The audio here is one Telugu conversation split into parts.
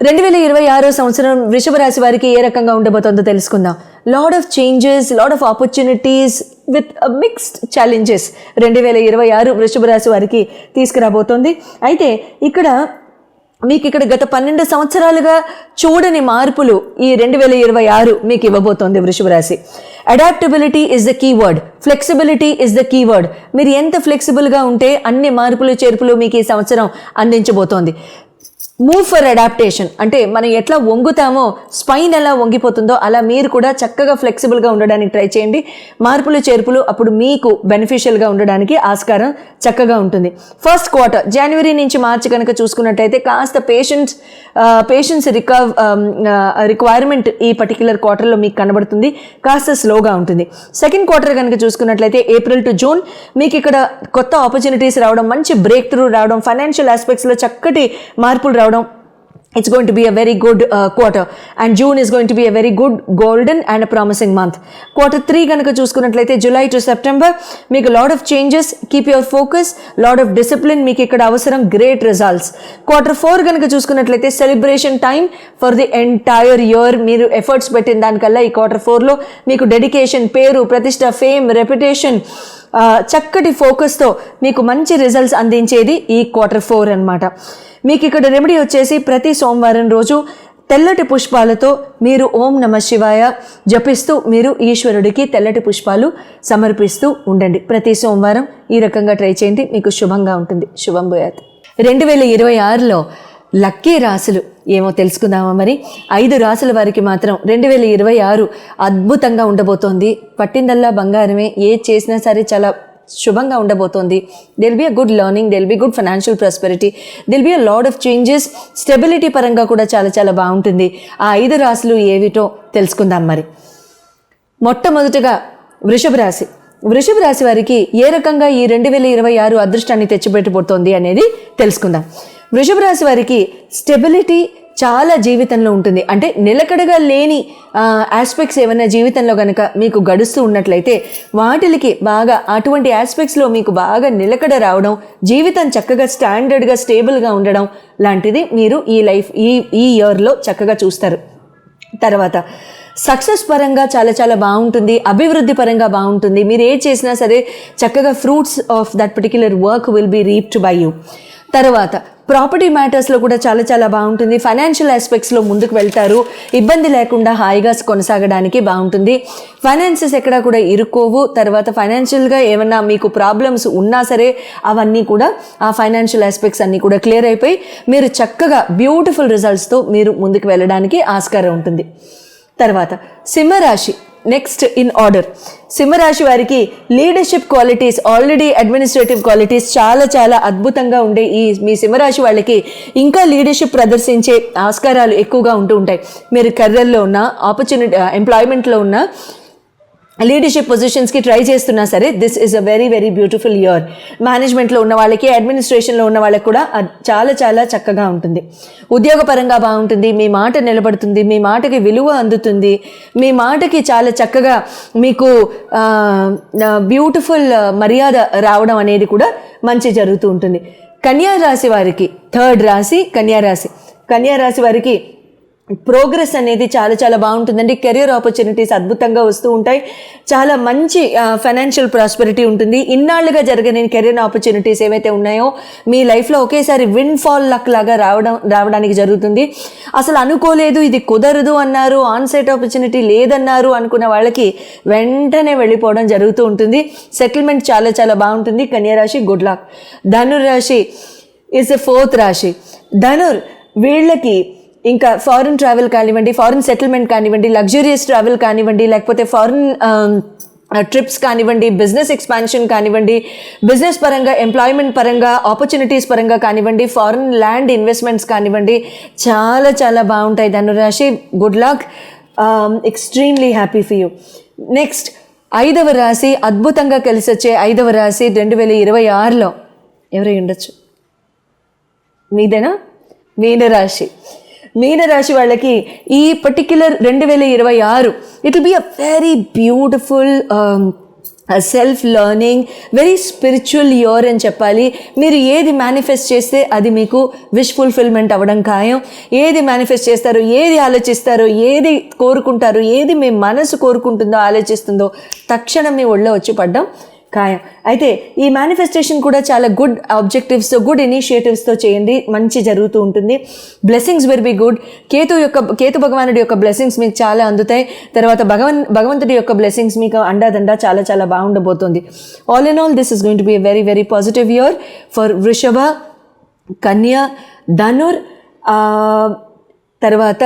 2026 సంవత్సరం వృషభ రాశి వారికి ఏ రకంగా ఉండబోతుందో తెలుసుకుందాం. Lot of changes, lot of opportunities with mixed challenges 2026 వృషభ రాశి వారికి తీసుకురాబోతోంది. అయితే మీకు ఇక్కడ గత 12 సంవత్సరాలుగా చూడని మార్పులు ఈ 2026 మీకు ఇవ్వబోతోంది వృషభ రాశి. Adaptability is the keyword, flexibility is the keyword. మీరు ఎంత ఫ్లెక్సిబుల్గా ఉంటే అన్ని మార్పులు చేర్పులు మీకు ఈ సంవత్సరం అందించబోతోంది. మూవ్ ఫర్ అడాప్టేషన్ అంటే మనం ఎట్లా వంగుతామో, స్పైన్ ఎలా వంగిపోతుందో అలా మీరు కూడా చక్కగా ఫ్లెక్సిబుల్గా ఉండడానికి ట్రై చేయండి. మార్పులు చేర్పులు అప్పుడు మీకు బెనిఫిషియల్గా ఉండడానికి ఆస్కారం చక్కగా ఉంటుంది. ఫస్ట్ క్వార్టర్ జనవరి నుంచి మార్చి కనుక చూసుకున్నట్టయితే కాస్త పేషెన్స్ రిక్వైర్మెంట్ ఈ పర్టిక్యులర్ క్వార్టర్లో మీకు కనబడుతుంది, కాస్త స్లోగా ఉంటుంది. సెకండ్ క్వార్టర్ కనుక చూసుకున్నట్లయితే ఏప్రిల్ టు జూన్ మీకు ఇక్కడ కొత్త ఆపర్చునిటీస్ రావడం, మంచి బ్రేక్ త్రూ రావడం, ఫైనాన్షియల్ ఆస్పెక్ట్స్లో చక్కటి మార్పులు రావడం. It's going to be a very good quarter, and June is going to be a very good golden and a promising month. Quarter 3 కనుక చూసుకున్నట్లయితే July to September మీకు lot of changes, keep your focus, lot of discipline మీకు ఇక్కడ అవసరం, great results. Quarter 4 కనుక చూసుకున్నట్లయితే celebration time for the entire year. మీరు ఎఫర్ట్స్ పెట్టిన దానికల్లా ఈ Quarter 4లో మీకు డెడికేషన్, పేరు, ప్రతిష్ట, ఫేమ్, రెప్యుటేషన్, చక్కటి ఫోకస్తో మీకు మంచి రిజల్ట్స్ అందించేది ఈ Quarter 4 అన్నమాట. మీకు ఇక్కడ రెమెడీ వచ్చేసి ప్రతి సోమవారం రోజు తెల్లటి పుష్పాలతో మీరు ఓం నమ శివాయ జపిస్తూ మీరు ఈశ్వరుడికి తెల్లటి పుష్పాలు సమర్పిస్తూ ఉండండి. ప్రతి సోమవారం ఈ రకంగా ట్రై చేయండి, మీకు శుభంగా ఉంటుంది. శుభం భూయాత్. 2026లో లక్కీ రాశులు ఏమో తెలుసుకుందామా మరి. 5 రాశుల వారికి మాత్రం 2026 అద్భుతంగా ఉండబోతోంది. పట్టిందల్లా బంగారమే, ఏది చేసినా సరే చాలా శుభంగా ఉండబోతోంది. There'll be a good learning, there'll be good financial prosperity, there'll be a lot of changes. Stability పరంగా కూడా చాలా చాలా బాగుంటుంది. ఆ 5 రాశులు ఏవిటో తెలుసుకుందాం మరి. మొట్టమొదటిగా వృషభ రాశి. వృషభ రాశి వారికి ఏ రకంగా ఈ 2026 అదృష్టాన్ని తెచ్చిపెట్టబోతోంది అనేది తెలుసుకుందాం. వృషభ రాశి వారికి స్టెబిలిటీ చాలా జీవితంలో ఉంటుంది. అంటే నిలకడగా లేని ఆస్పెక్ట్స్ ఏమైనా జీవితంలో కనుక మీకు గడుస్తూ ఉన్నట్లయితే వాటికి బాగా అటువంటి ఆస్పెక్ట్స్లో మీకు బాగా నిలకడ రావడం, జీవితం చక్కగా స్టాండర్డ్గా స్టేబుల్గా ఉండడం లాంటిది మీరు ఈ ఇయర్లో చక్కగా చూస్తారు. తర్వాత సక్సెస్ పరంగా చాలా చాలా బాగుంటుంది, అభివృద్ధి పరంగా బాగుంటుంది. మీరు ఏది చేసినా సరే చక్కగా fruits of that particular work will be reaped by you. తర్వాత ప్రాపర్టీ మ్యాటర్స్లో కూడా చాలా చాలా బాగుంటుంది. ఫైనాన్షియల్ ఆస్పెక్ట్స్లో ముందుకు వెళ్తారు, ఇబ్బంది లేకుండా హాయిగా కొనసాగడానికి బాగుంటుంది. ఫైనాన్సెస్ ఎక్కడా కూడా ఇరుక్కోవు. తర్వాత ఫైనాన్షియల్గా ఏమన్నా మీకు ప్రాబ్లమ్స్ ఉన్నా సరే అవన్నీ కూడా ఆ ఫైనాన్షియల్ ఆస్పెక్ట్స్ అన్నీ కూడా క్లియర్ అయిపోయి మీరు చక్కగా బ్యూటిఫుల్ రిజల్ట్స్తో మీరు ముందుకు వెళ్ళడానికి ఆస్కారం ఉంటుంది. తర్వాత సింహరాశి నెక్స్ట్ ఇన్ ఆర్డర్. సింహరాశి వారికి leadership qualities, already administrative qualities చాలా చాలా అద్భుతంగా ఉండే మీ సింహరాశి వాళ్ళకి ఇంకా లీడర్షిప్ ప్రదర్శించే ఆస్కారాలు ఎక్కువగా ఉంటూ ఉంటాయి. మీరు కెరియర్లో ఉన్న, ఆపర్చునిటీ ఎంప్లాయ్మెంట్లో ఉన్న, లీడర్షిప్ పొజిషన్స్కి ట్రై చేస్తున్నా సరే this is a very very beautiful year. మేనేజ్మెంట్లో ఉన్న వాళ్ళకి, అడ్మినిస్ట్రేషన్లో ఉన్న వాళ్ళకి కూడా చాలా చాలా చక్కగా ఉంటుంది. ఉద్యోగపరంగా బాగుంటుంది, మీ మాట నిలబడుతుంది, మీ మాటకి విలువ అందుతుంది, మీ మాటకి చాలా చక్కగా మీకు బ్యూటిఫుల్ మర్యాద రావడం అనేది కూడా మంచి జరుగుతూ ఉంటుంది. కన్యా రాశి వారికి, థర్డ్ రాశి కన్యా రాశి. కన్యా రాశి వారికి ప్రోగ్రెస్ అనేది చాలా చాలా బాగుంటుందండి. కెరియర్ ఆపర్చునిటీస్ అద్భుతంగా వస్తూ ఉంటాయి. చాలా మంచి ఫైనాన్షియల్ ప్రాస్పెరిటీ ఉంటుంది. ఇన్నాళ్ళుగా జరగని కెరియర్ ఆపర్చునిటీస్ ఏవైతే ఉన్నాయో మీ లైఫ్లో ఒకేసారి విన్ ఫాల్ లక్ లాగా రావడానికి జరుగుతుంది. అసలు అనుకోలేదు, ఇది కుదరదు అన్నారు, ఆన్సైట్ ఆపర్చునిటీ లేదన్నారు అనుకున్న వాళ్ళకి వెంటనే వెళ్ళిపోవడం జరుగుతూ ఉంటుంది. సెటిల్మెంట్ చాలా చాలా బాగుంటుంది. కన్యా రాశి గుడ్ లక్. ధనుర్రాశి ఇస్ ఎ ఫోర్త్ రాశి. వీళ్ళకి ఇంకా ఫారిన్ ట్రావెల్ కానివ్వండి, ఫారిన్ సెటిల్మెంట్ కానివ్వండి, లగ్జూరియస్ ట్రావెల్ కానివ్వండి, లేకపోతే ఫారిన్ ట్రిప్స్ కానివ్వండి, బిజినెస్ ఎక్స్పాన్షన్ కానివ్వండి, బిజినెస్ పరంగా, ఎంప్లాయ్మెంట్ పరంగా, ఆపర్చునిటీస్ పరంగా కానివ్వండి, ఫారిన్ ల్యాండ్ ఇన్వెస్ట్మెంట్స్ కానివ్వండి, చాలా చాలా బాగుంటాయి. ధనురాశి good luck, extremely happy for you. Next 5వ రాశి, అద్భుతంగా కలిసి వచ్చే 5వ రాశి 2026లో ఎవరై ఉండొచ్చు? మీదేనా? మీనరాశి. మీనరాశి వాళ్ళకి ఈ particular 2026 it will be a very beautiful self learning, very spiritual year అని చెప్పాలి. మీరు ఏది మేనిఫెస్ట్ చేస్తే అది మీకు విష్ ఫుల్ఫిల్మెంట్ అవ్వడం ఖాయం. ఏది మేనిఫెస్ట్ చేస్తారో, ఏది ఆలోచిస్తారో, ఏది కోరుకుంటారో, ఏది మీ మనసు కోరుకుంటుందో, ఆలోచిస్తుందో తక్షణం మీ ఒళ్ళో వచ్చి పడ్డం ఖాయం. అయితే ఈ మేనిఫెస్టేషన్ కూడా చాలా గుడ్ ఆబ్జెక్టివ్స్తో, గుడ్ ఇనిషియేటివ్స్తో చేయండి, మంచి జరుగుతూ ఉంటుంది. Blessings will be good. Ketu భగవానుడి యొక్క బ్లెస్సింగ్స్ మీకు చాలా అందుతాయి. తర్వాత భగవంతుడి యొక్క బ్లెస్సింగ్స్ మీకు అండాదండా చాలా చాలా బాగుండబోతుంది. All in all this is going to be a very very positive year for వృషభ, కన్య, ధనుర్, తర్వాత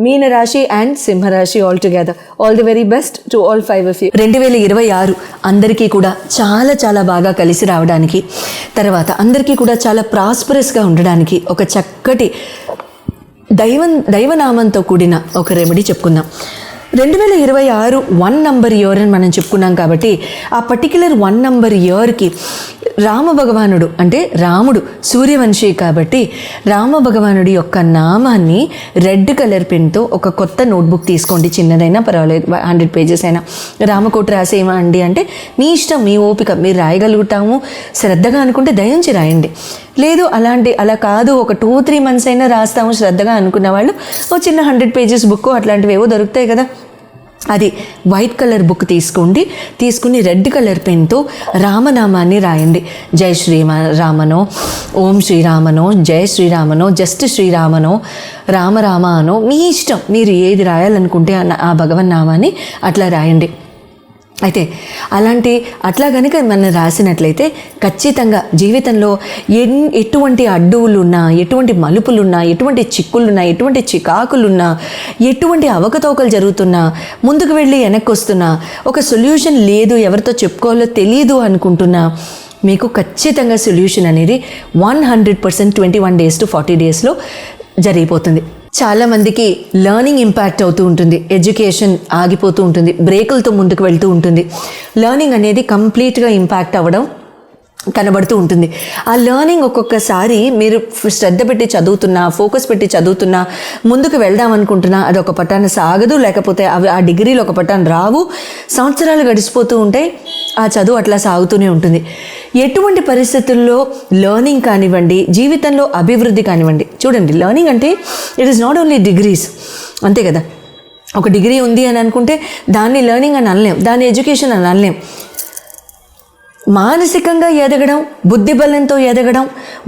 మీనరాశి అండ్ సింహరాశి all together. All the very best to all 5 of you. 2026 అందరికీ కూడా చాలా చాలా బాగా కలిసి రావడానికి, తర్వాత అందరికీ కూడా చాలా ప్రాస్పరస్గా ఉండడానికి ఒక చక్కటి దైవనామంతో కూడిన ఒక రెమెడీ చెప్పుకుందాం. 2026 1 నంబర్ ఇయర్ అని మనం చెప్పుకున్నాం కాబట్టి ఆ పర్టిక్యులర్ 1 నంబర్ ఇయర్కి రామ భగవానుడు అంటే రాముడు సూర్యవంశీ కాబట్టి రామ భగవానుడి యొక్క నామాన్ని రెడ్ కలర్ పెన్తో ఒక కొత్త నోట్బుక్ తీసుకోండి, చిన్నదైనా పర్వాలేదు, 100 pages అయినా. రామకోట రాసేమా అండి అంటే మీ ఇష్టం, మీ ఓపిక, మీరు రాయగలుగుతాము శ్రద్ధగా అనుకుంటే దయించి రాయండి. లేదు అలా కాదు ఒక 2-3 months అయినా రాస్తాము శ్రద్ధగా అనుకున్న వాళ్ళు ఓ చిన్న 100 pages బుక్ అట్లాంటివి ఏవో దొరుకుతాయి కదా, అది వైట్ కలర్ బుక్ తీసుకుని రెడ్ కలర్ పెన్తో రామనామాన్ని రాయండి. జై శ్రీరామనో, ఓం శ్రీరామనో, జై శ్రీరామనో, జస్ట్ శ్రీరామనో, రామ అనో, మీ ఇష్టం, మీరు ఏది రాయాలనుకుంటే ఆ భగవన్నామాన్ని అట్లా రాయండి. అయితే అట్లా కనుక మనం రాసినట్లయితే ఖచ్చితంగా జీవితంలో ఎటువంటి అడ్డువులున్నా, ఎటువంటి మలుపులున్నా, ఎటువంటి చిక్కులున్నా, ఎటువంటి చికాకులున్నా, ఎటువంటి అవకతవకలు జరుగుతున్నా, ముందుకు వెళ్ళి వెనక్కి వస్తున్నా, ఒక సొల్యూషన్ లేదు, ఎవరితో చెప్పుకోవాలో తెలియదు అనుకుంటున్నా, మీకు ఖచ్చితంగా సొల్యూషన్ అనేది 100% 21 days to 40 daysలో జరిగిపోతుంది. చాలామందికి లెర్నింగ్ ఇంపాక్ట్ అవుతూ ఉంటుంది, ఎడ్యుకేషన్ ఆగిపోతూ ఉంటుంది, బ్రేకులతో ముందుకు వెళ్తూ ఉంటుంది. లెర్నింగ్ అనేది కంప్లీట్గా ఇంపాక్ట్ అవ్వడం కనబడుతూ ఉంటుంది. ఆ లెర్నింగ్ ఒక్కొక్కసారి మీరు శ్రద్ధ పెట్టి చదువుతున్నా, ఫోకస్ పెట్టి చదువుతున్నా, ముందుకు వెళ్దాం అనుకుంటున్నా, అది ఒక పట్టాన సాగదు, లేకపోతే అవి ఆ డిగ్రీలు ఒక పట్టాన రావు, సంవత్సరాలు గడిచిపోతూ ఉంటాయి, ఆ చదువు అట్లా సాగుతూనే ఉంటుంది. ఎటువంటి పరిస్థితుల్లో లెర్నింగ్ కానివ్వండి, జీవితంలో అభివృద్ధి కానివ్వండి, చూడండి లెర్నింగ్ అంటే it is not only degrees, అంతే కదా. ఒక డిగ్రీ ఉంది అని అనుకుంటే దాన్ని లెర్నింగ్ అని అనలేం, దాన్ని ఎడ్యుకేషన్ అని అనలేం. మానసికంగా ఎదగడం, బుద్ధి బలంతో ఎదగడం,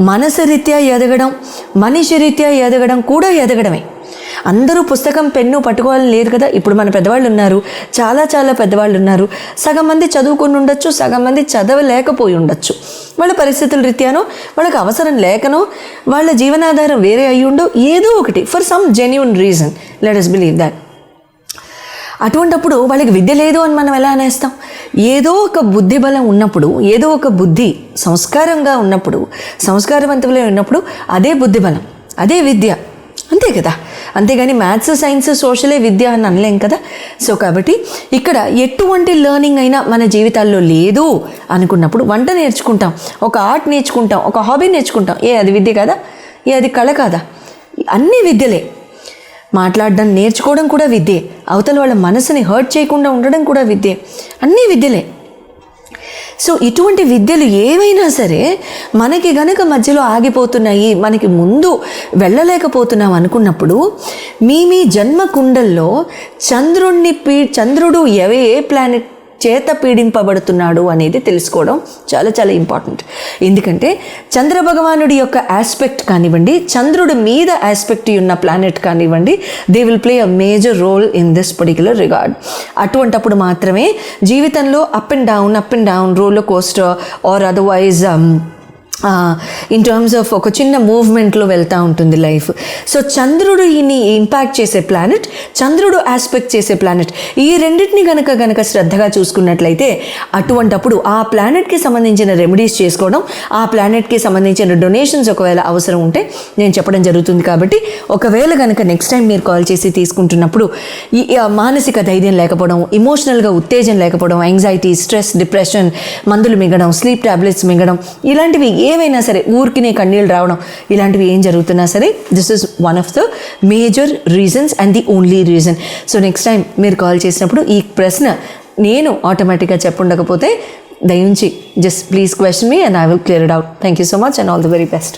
మనసు రీత్యా ఎదగడం, మనిషి రీత్యా ఎదగడం కూడా ఎదగడమే. అందరూ పుస్తకం పెన్ను పట్టుకోవాలని లేదు కదా. ఇప్పుడు మన పెద్దవాళ్ళు ఉన్నారు, చాలా చాలా పెద్దవాళ్ళు ఉన్నారు, సగం మంది చదువుకుని ఉండొచ్చు, సగం మంది చదవలేకపోయి ఉండొచ్చు. వాళ్ళ పరిస్థితుల రీత్యానో, వాళ్ళకి అవసరం లేకనో, వాళ్ళ జీవనాధారం వేరే అయ్యుండో, ఏదో ఒకటి for some genuine reason, let us believe that. అటువంటప్పుడు వాళ్ళకి విద్య లేదు అని మనం ఎలా అనేస్తాం? ఏదో ఒక బుద్ధి బలం ఉన్నప్పుడు, ఏదో ఒక బుద్ధి సంస్కారంగా ఉన్నప్పుడు, సంస్కారవంతులే ఉన్నప్పుడు అదే బుద్ధి బలం, అదే విద్య, అంతే కదా. అంతేగాని మ్యాథ్స్, సైన్స్, సోషలే విద్య అని అనలేం కదా. సో కాబట్టి ఇక్కడ ఎటువంటి లెర్నింగ్ అయినా మన జీవితాల్లో లేదు అనుకున్నప్పుడు వంట నేర్చుకుంటాం, ఒక ఆర్ట్ నేర్చుకుంటాం, ఒక హాబీ నేర్చుకుంటాం, అది విద్య కదా, అది కళ కాదా? అన్నీ విద్యలే. మాట్లాడడం నేర్చుకోవడం కూడా విద్యే, అవతల వాళ్ళ మనసుని హర్ట్ చేయకుండా ఉండడం కూడా విద్యే, అన్నీ విద్యలే. సో ఇటువంటి విద్యలు ఏవైనా సరే మనకి గనక మధ్యలో ఆగిపోతున్నాయి, మనకి ముందు వెళ్ళలేకపోతున్నాం అనుకున్నప్పుడు మీ జన్మ కుండల్లో చంద్రుడు ఏ ప్లానెట్ చేత పీడింపబడుతున్నాడు అనేది తెలుసుకోవడం చాలా చాలా ఇంపార్టెంట్. ఎందుకంటే చంద్ర భగవానుడి యొక్క ఆస్పెక్ట్ కానివ్వండి, చంద్రుడి మీద ఆస్పెక్ట్ ఉన్న ప్లానెట్ కానివ్వండి, they will play a major role in this particular regard. అటువంటప్పుడు మాత్రమే జీవితంలో up and down roller coaster or otherwise in terms of ఒక చిన్న మూవ్మెంట్లో వెళ్తూ ఉంటుంది లైఫ్. సో చంద్రుడు ఈయన్ని ఇంపాక్ట్ చేసే ప్లానెట్, చంద్రుడు ఆస్పెక్ట్ చేసే ప్లానెట్, ఈ రెండింటిని గనక శ్రద్ధగా చూసుకున్నట్లయితే అటువంటప్పుడు ఆ ప్లానెట్కి సంబంధించిన రెమెడీస్ చేసుకోవడం, ఆ ప్లానెట్కి సంబంధించిన డొనేషన్స్ ఒకవేళ అవసరం ఉంటే నేను చెప్పడం జరుగుతుంది. కాబట్టి ఒకవేళ కనుక నెక్స్ట్ టైం మీరు కాల్ చేసి తీసుకుంటున్నప్పుడు ఈ మానసిక ధైర్యం లేకపోవడం, ఇమోషనల్గా ఉత్తేజం లేకపోవడం, యాంగ్జైటీ, స్ట్రెస్, డిప్రెషన్, మందులు మింగడం, స్లీప్ టాబ్లెట్స్ మింగడం, ఇలాంటివి ఏవైనా సరే, ఊరికినే కన్నీళ్ళు రావడం, ఇలాంటివి ఏం జరుగుతున్నా సరే, this is one of the major reasons and the only reason. So next time మీరు కాల్ చేసినప్పుడు ఈ ప్రశ్న నేను ఆటోమేటిక్గా చెప్పుండకపోతే దయించి just please question me and I will clear it out. Thank you so much and all the very best.